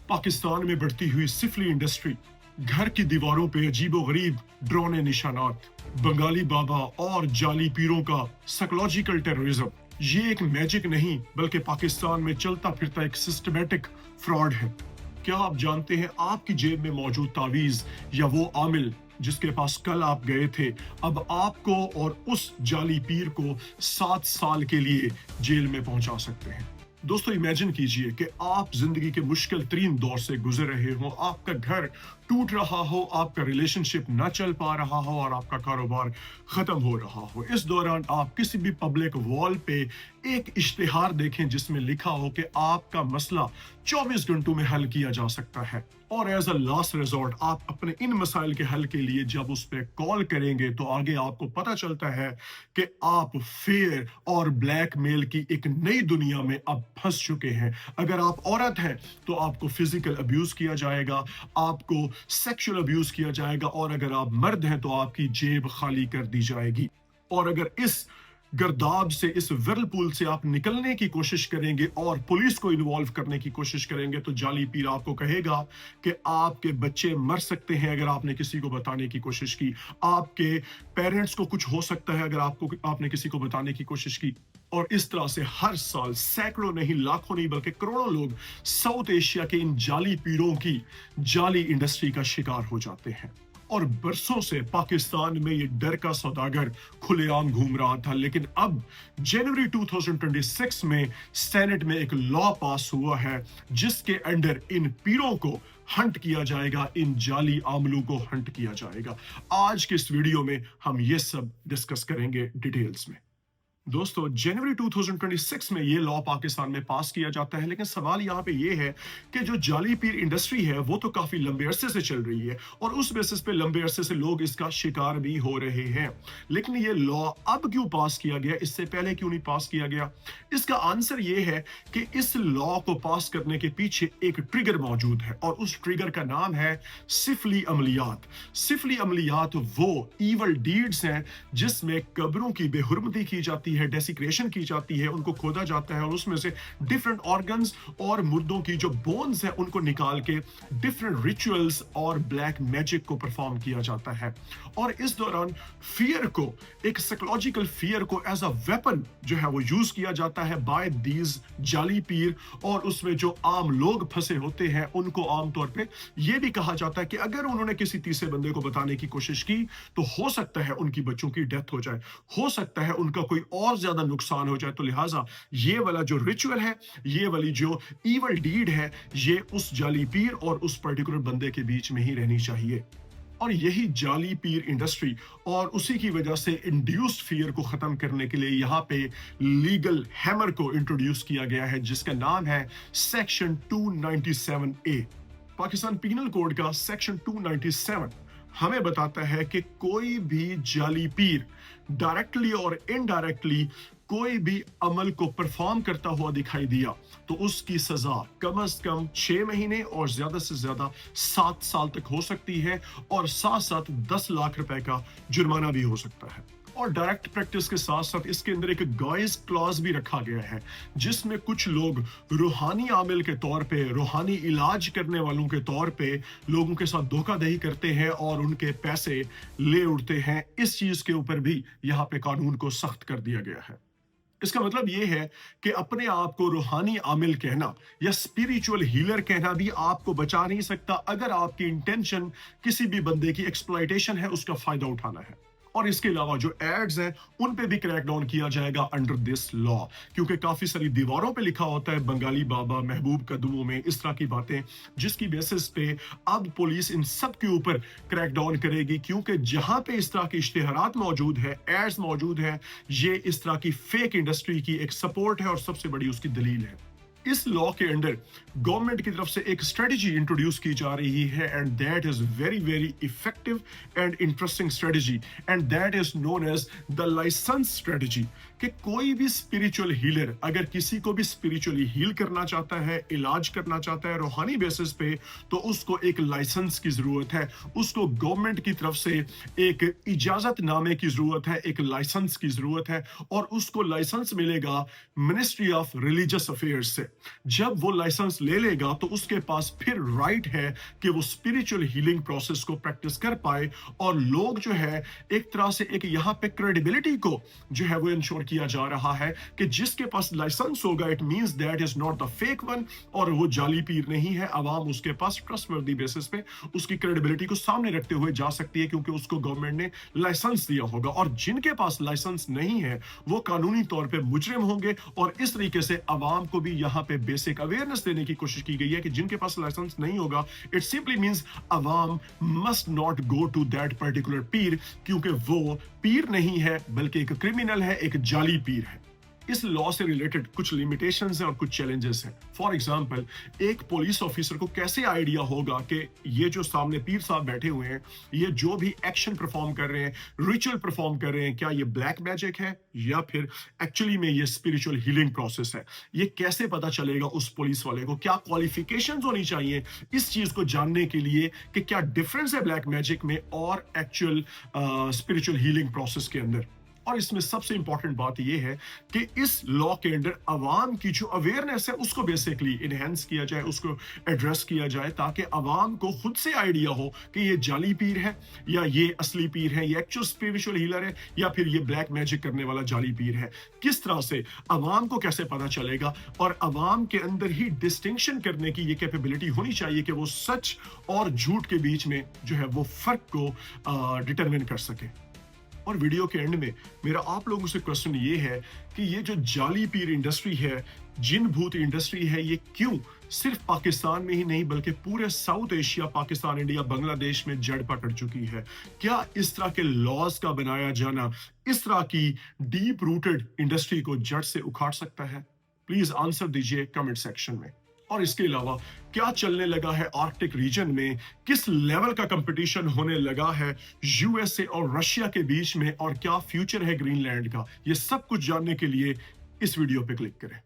पाकिस्तान में बढ़ती हुई सिफली इंडस्ट्री, घर की दीवारों पे अजीबोगरीब ड्रोन निशानात, बंगाली बाबा और जाली पीरों का साइकोलॉजिकल टेररिज्म, ये एक मैजिक नहीं बल्कि पाकिस्तान में चलता फिरता एक सिस्टमेटिक फ्रॉड है। क्या आप जानते हैं आपकी जेब में मौजूद तावीज या वो आमिल जिसके पास कल आप गए थे, अब आपको और उस जाली पीर को 7 साल के लिए जेल में पहुंचा सकते हैं। दोस्तों, इमेजिन कीजिए कि आप जिंदगी के मुश्किल तरीन दौर से गुजर रहे हो, आपका घर टूट रहा हो, आपका रिलेशनशिप न चल पा रहा हो और आपका कारोबार खत्म हो रहा हो। इस दौरान आप किसी भी पब्लिक वॉल पे एक इश्तिहार देखें जिसमें लिखा हो कि आपका मसला 24 घंटों में हल किया जा सकता है, और एज अ लास्ट रिजॉर्ट आप अपने इन मसाइल के हल के लिए जब उस पर कॉल करेंगे तो आगे आपको पता चलता है कि आप फेयर और ब्लैकमेल की एक नई दुनिया में अब फंस चुके हैं। अगर आप औरत हैं तो आपको फिजिकल अब्यूज किया जाएगा, आपको सेक्सुअल अब्यूज किया जाएगा, और अगर आप मर्द हैं तो आपकी जेब खाली कर दी जाएगी। और अगर इस गर्दाब से, इस व्हर्लपूल से आप निकलने की कोशिश करेंगे और पुलिस को इन्वॉल्व करने की कोशिश करेंगे तो जाली पीर आपको कहेगा कि आपके बच्चे मर सकते हैं अगर आपने किसी को बताने की कोशिश की, आपके पेरेंट्स को कुछ हो सकता है अगर आपने किसी को बताने की कोशिश की। और इस तरह से हर साल सैकड़ों नहीं, लाखों नहीं बल्कि करोड़ों लोग साउथ एशिया के इन जाली पीरों की जाली इंडस्ट्री का शिकार हो जाते हैं। और बरसों से पाकिस्तान में ये डर का सौदागर खुलेआम घूम रहा था, लेकिन अब जनवरी 2026 में सेनेट में एक लॉ पास हुआ है जिसके अंडर इन पीरों को हंट किया जाएगा, इन जाली आमलों को हंट किया जाएगा। आज के इस वीडियो में हम ये सब डिस्कस करेंगे डिटेल्स में। दोस्तों, जनवरी 2026 में ये लॉ पाकिस्तान में पास किया जाता है, लेकिन सवाल यहाँ पे ये है कि जो जाली पीर इंडस्ट्री है वो तो काफी लंबे अरसे से चल रही है और उस बेसिस पे लंबे अरसे से लोग इसका शिकार भी हो रहे हैं, लेकिन ये लॉ अब क्यों पास किया गया, इससे पहले क्यों नहीं पास किया गया? इसका आंसर ये है कि इस लॉ को पास करने के पीछे एक ट्रिगर मौजूद है और उस ट्रिगर का नाम है सिफली अमलियात। सिफली अमलियात वो ईवल डीड्स हैं जिसमें कब्रों की बेहुरमती की जाती है, डेसिक्रेशन की जाती है, उनको खोदा जाता है और उसमें से डिफरेंट ऑर्गन्स और मुर्दों की जो बोन्स है उनको निकाल के डिफरेंट रिचुअल्स और ब्लैक मैजिक को परफॉर्म किया जाता है। और इस दौरान फियर को, एक साइकोलॉजिकल फियर को एज अ वेपन जो है वो यूज किया जाता है बाय दीज जाली पीर, और उसमें जो आम लोग फंसे होते हैं उनको आमतौर पे ये भी कहा जाता है कि अगर उन्होंने किसी तीसरे बंदे को बताने की कोशिश की तो हो सकता है उनकी बच्चों की डेथ हो जाए, हो सकता है उनका कोई और ज्यादा नुकसान हो जाए। तो लिहाजा ये वाला जो रिचुअल है, ये वाली जो ईवल डीड है, ये उस जाली पीर और उस पर्टिकुलर बंदे के बीच में ही रहनी चाहिए। और यही जाली पीर इंडस्ट्री और उसी की वजह से इंड्यूस्ड फियर को खत्म करने के लिए यहाँ पे लीगल हैमर को इंट्रोड्यूस किया गया है जिसका नाम है section 297A। Pakistan penal code का सेक्शन 297 हमें बताता है कि कोई भी जाली पीर डायरेक्टली और इनडायरेक्टली कोई भी अमल को परफॉर्म करता हुआ दिखाई दिया तो उसकी सजा कम से कम 6 महीने और ज्यादा से ज्यादा 7 साल तक हो सकती है, और साथ साथ 10 लाख रुपए का जुर्माना भी हो सकता है। और डायरेक्ट प्रैक्टिस के साथ साथ इसके अंदर एक गॉइज क्लॉज भी रखा गया है जिसमें कुछ लोग रूहानी आमिल के तौर पे, रूहानी इलाज करने वालों के तौर पे लोगों के साथ धोखाधड़ी करते हैं और उनके पैसे ले उड़ते हैं। इस चीज के ऊपर भी यहाँ पे कानून को सख्त कर दिया गया है। इसका मतलब यह है कि अपने आप को रूहानी आमिल कहना या स्पिरिचुअल हीलर कहना भी आपको बचा नहीं सकता अगर आपकी इंटेंशन किसी भी बंदे की एक्सप्लॉयटेशन है, उसका फायदा उठाना है। और इसके अलावा जो एड्स हैं उन पे भी क्रैक डाउन किया जाएगा अंडर दिस लॉ, क्योंकि काफी सारी दीवारों पे लिखा होता है बंगाली बाबा, महबूब कदमों में, इस तरह की बातें, जिसकी बेसिस पे अब पुलिस इन सब के ऊपर क्रैक डाउन करेगी, क्योंकि जहां पे इस तरह के इश्तिहारात मौजूद है, एड्स मौजूद है, ये इस तरह की फेक इंडस्ट्री की एक सपोर्ट है और सबसे बड़ी उसकी दलील है। इस लॉ के अंडर गवर्नमेंट की तरफ से एक स्ट्रेटजी इंट्रोड्यूस की जा रही है and that is very very effective and interesting strategy, and that is known as the licence strategy. कि कोई भी स्पिरिचुअल हीलर अगर किसी को भी स्पिरिचुअली हील करना चाहता है, इलाज करना चाहता है रूहानी बेसिस पे, तो उसको एक लाइसेंस की जरूरत है, उसको गवर्नमेंट की तरफ से एक इजाजत नामे की जरूरत है, एक लाइसेंस की जरूरत है, और उसको लाइसेंस मिलेगा मिनिस्ट्री ऑफ रिलीजियस अफेयर्स से। जब वो लाइसेंस ले लेगा तो उसके पास फिर राइट है कि वो स्पिरिचुअल हीलिंग प्रोसेस को प्रैक्टिस कर पाए, और लोग जो है एक तरह से एक यहाँ पे क्रेडिबिलिटी को जो है वो इंश्योर किया जा रहा है कि जिसके पास लाइसेंस होगा it means that is not the fake one, और वो जाली पीर नहीं है। अवाम उसके पास ट्रस्टवर्दी बेसिस पे उसकी क्रेडिबिलिटी को सामने रखते हुए जा सकती है क्योंकि उसको गवर्नमेंट ने लाइसेंस दिया होगा। और जिनके पास लाइसेंस नहीं है वो कानूनी तौर पे मुजरिम होंगे, और इस तरीके से अवाम को भी यहाँ पे बेसिक अवेयरनेस देने की कोशिश की गई है कि जिनके पास लाइसेंस नहीं होगा इट सिंपली मींस अवाम must not go to that particular पीर, क्योंकि वो पीर नहीं है बल्कि एक क्रिमिनल है, एक जाली पीर है। इस लॉ से रिलेटेड कुछ लिमिटेशंस हैं और कुछ चैलेंजेस हैं। फॉर एग्जांपल, एक पुलिस ऑफिसर को कैसे आइडिया होगा कि ये जो सामने पीर साहब बैठे हुए हैं, ये जो भी एक्शन परफॉर्म कर रहे हैं, रिचुअल परफॉर्म कर रहे हैं, क्या ये ब्लैक मैजिक है या फिर एक्चुअली में ये स्पिरिचुअल हीलिंग प्रोसेस है? ये कैसे पता चलेगा उस पुलिस वाले को? क्या क्वालिफिकेशंस होनी चाहिए इस चीज को जानने के लिए कि क्या डिफरेंस है ब्लैक मैजिक में और एक्चुअल स्पिरिचुअल हीलिंग प्रोसेस के अंदर? और इसमें सबसे इंपॉर्टेंट बात यह है कि इस लॉ के अंदर अवाम की जो अवेयरनेस है उसको बेसिकली इनहेंस किया जाए, उसको एड्रेस किया जाए, ताकि अवाम को खुद से आइडिया हो कि ये जाली पीर है या ये असली पीर है, ये एक्चुअल स्पिरिचुअल हीलर है या फिर ये ब्लैक मैजिक करने वाला जाली पीर है। किस तरह से अवाम को कैसे पता चलेगा? और अवाम के अंदर ही डिस्टिंक्शन करने की ये कैपेबिलिटी होनी चाहिए कि वो सच और झूठ के बीच में जो है वो फर्क को डिटरमिन कर सके। और वीडियो के एंड में मेरा आप लोगों से क्वेश्चन ये है कि ये जो जाली पीर इंडस्ट्री है, जिन भूत इंडस्ट्री है, ये क्यों सिर्फ पाकिस्तान में ही नहीं बल्कि पूरे south Asia, Pakistan, India, Bangladesh में जड़ पकड़ चुकी है? क्या इस तरह के लॉज का बनाया जाना इस तरह की डीप रूटेड इंडस्ट्री को जड़ से उखाड़ सकता है? प्लीज आंसर दीजिए कमेंट सेक्शन में। और इसके अलावा क्या चलने लगा है आर्कटिक रीजन में? किस लेवल का कंपटीशन होने लगा है यूएसए और रशिया के बीच में? और क्या फ्यूचर है ग्रीनलैंड का? ये सब कुछ जानने के लिए इस वीडियो पे क्लिक करें।